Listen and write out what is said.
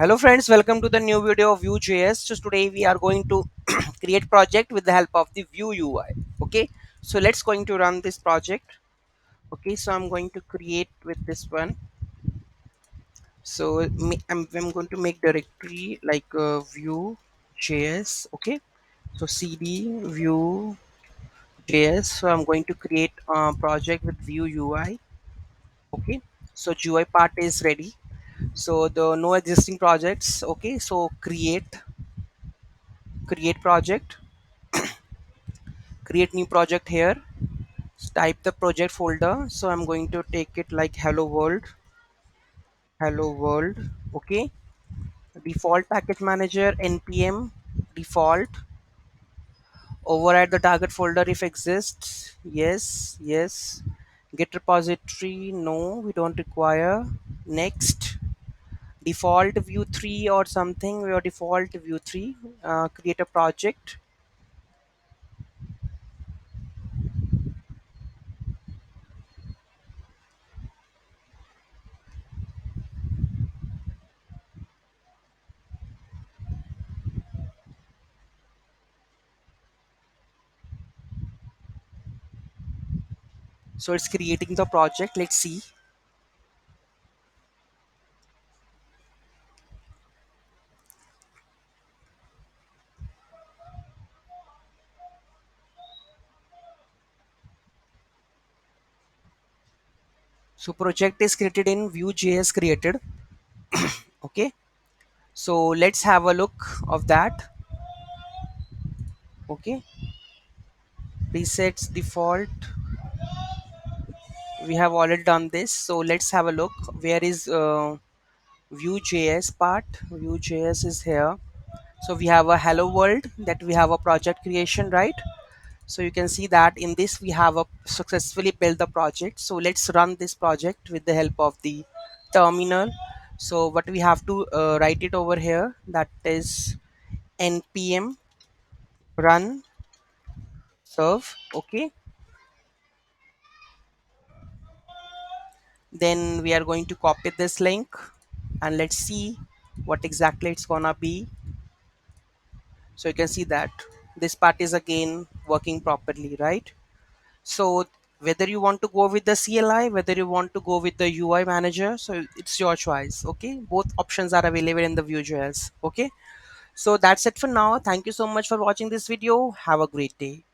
Hello friends, welcome to the new video of Vue.js. So today we are going to create project with the help of the Vue UI. Okay, so let's going to run this project. Okay, so I'm going to create with this one. So I'm going to make directory like Vue.js. Okay, so cd Vue.js. So I'm going to create a project with Vue UI. Okay, so GUI part is ready. So the no existing projects. Okay, so create project, create new project here, type the project folder. So I'm going to take it like hello world. Okay, default package manager npm default, override the target folder if exists. Yes. Git repository, no, we don't require. Next, default view 3 or something, your default view 3. Create a project. So it's creating the project. Let's see. So project is created in Vue.js created. Okay, so let's have a look of that. Okay, presets default, we have already done this. So let's have a look. Where is Vue.js part? Vue.js is here. So we have a hello world, that we have a project creation, right? So you can see that in this we have a successfully built the project. So let's run this project with the help of the terminal. So what we have to write it over here, that is npm run serve. Okay, then we are going to copy this link and let's see what exactly it's gonna be. So you can see that this part is again working properly, right? So whether you want to go with the CLI, whether you want to go with the UI manager, so it's your choice. Okay, both options are available in the Vue.js. Okay, so that's it for now. Thank you so much for watching this video. Have a great day.